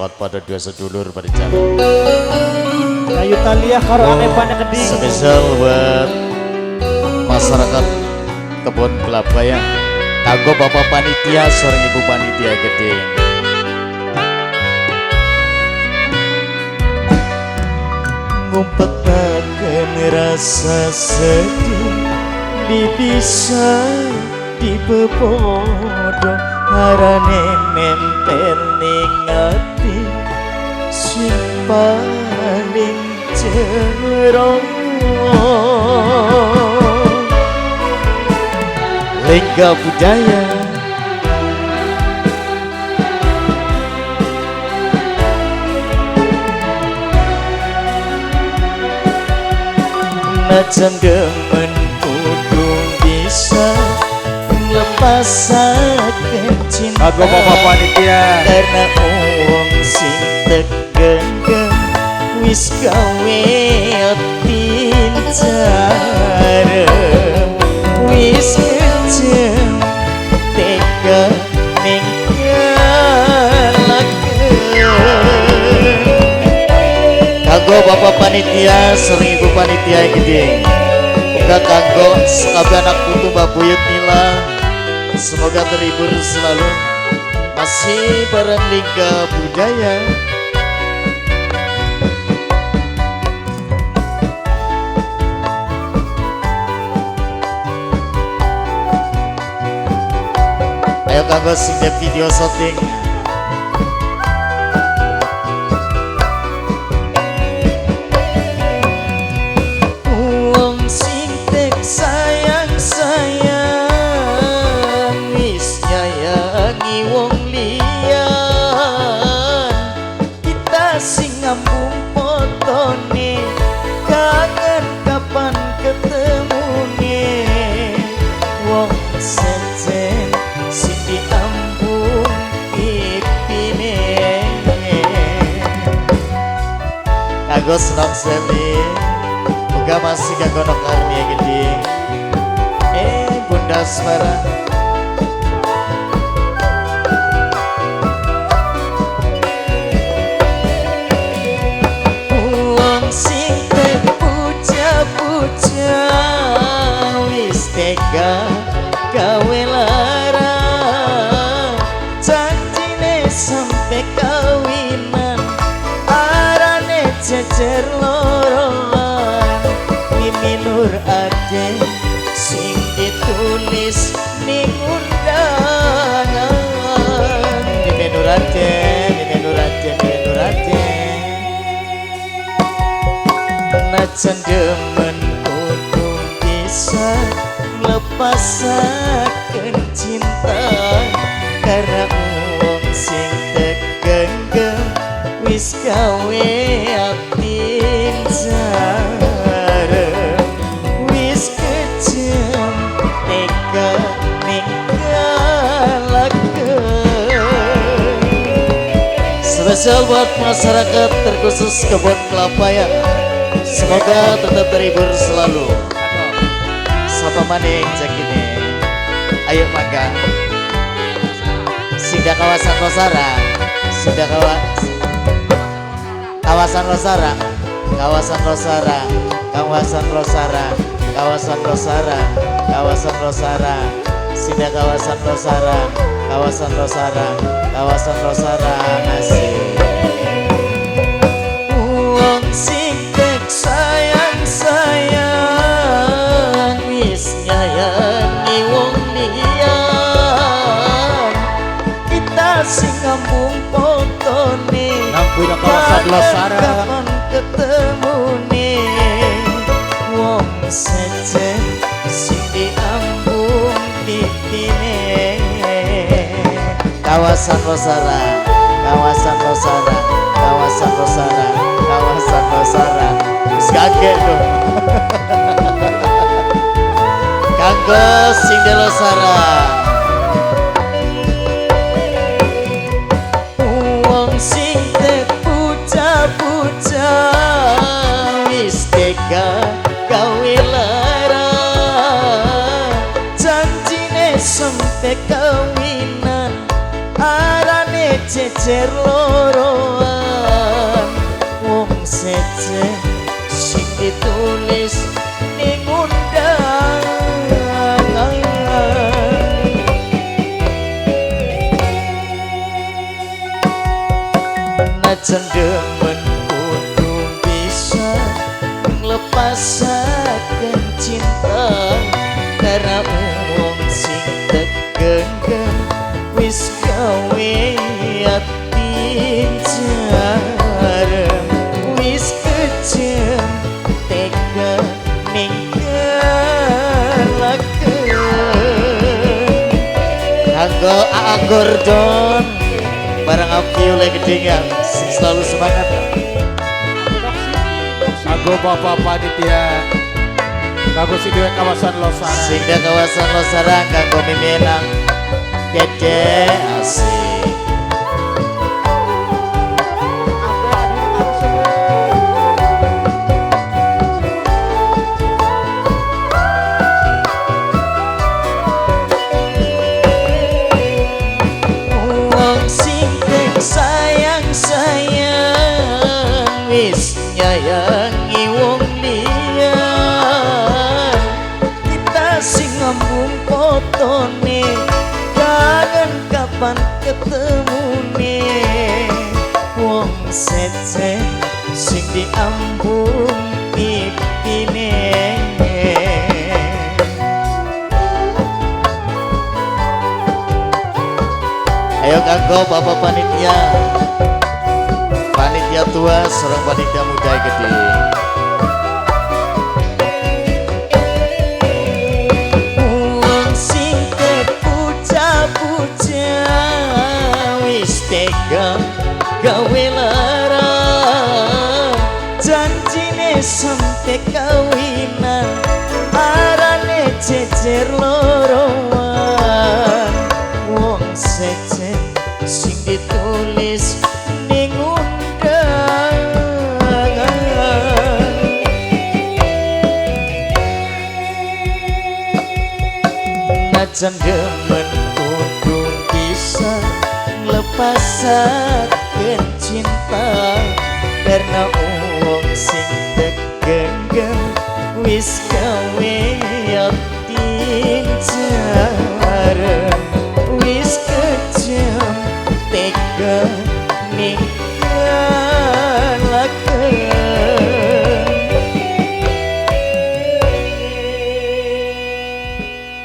buat pada dua sedulur pada jalan. Kayu Talia karo anepane keding. Spesial buat masyarakat Kebon Kelapa ya. Kanggo Bapak Panitia, seorang Ibu Panitia Gedeng. Ngumpetaken rasa sedih bisa dibebodo harane nempel ning ati sing paling jero Lengga Budaya najan demen kudu bisa lepasaken cinta Kanggo Bapak Panitia karena wong sing tegenggeng wis gawe tinjare wis kejem tega ning kanggo Bapak Panitia, sering Ibu Panitia Gedeng. Uga kanggo sekabeh anak putu Mbak Buyut Nila. Semoga terhibur selalu. Masih bareng Lingga Budaya. Ayo kanggo sing video shooting. Kanggo senang seli, moga masih kanggo nok Armia Gedeng. Bunda Asmara. Wong sing puja-puja wis tega gawe lara, janjine sampe kawinan jejer loroan Mimi Nur Ade sing ditulis ning undangan Mimi Nur Ade, Mimi Nur Ade, Mimi Nur Ade najan demen kudu bisa lepasaken cinta karena wong sing tegenggeng wis gawe wis kejem tega spesial buat masyarakat terkhusus Kebon Kelapa ya. Semoga tetap terhibur selalu. Sapa maning jakine. Ayo mangga. Sinda kawasan Rosara. Sinda kawasan Rosara. Kawasan Rosara, kawasan Rosara, kawasan Rosara, kawasan Rosara, Sinda kawasan Rosara, kawasan Rosara, kawasan Rosara ngasih. Wong sing tek sayang wis nyayangi wong liyan, kita sing ngambung potone Nampuina kawasan Rosara. Ketemu nih wong sejen sing diambung pipine kawasan Rosara, kawasan Rosara, kawasan Rosara, kawasan Rosara wis kaget dong kanggo sing de Rosara wong sing puja wis tega gawe lara janjine sampe kawinan arane jejer loro ditulis ning undangan. Najan demen kudu bisa nglepasaken cinta karena wong sing tegengen wis gawe ati jarem wis kejem tega ninggalaken kanggo Aa Gordon barang api oleh gedingan selalu semangat. Kanggo Bapak Panitia, kanggo si Dewa kawasan Losarang. Sehingga kawasan Losarang kanggo mimenang Dede asik. Wong sing sayang-sayang wis nyayangi wong liya, kita sing ngambung fotone kangen kapan ketemune. Wong sejen sing diambung pipine. Ayo kanggo Bapak Panitia, panitia tua serang panitia muda gede. Wong sing kepuja-puja wis tega gawe larang, janjine sampe kawinan arane jejer loroan. Wong sejen sing ditulis ning undangan. Najan demen kudu bisa nglepasaken cinta karena wong sing tegengen wis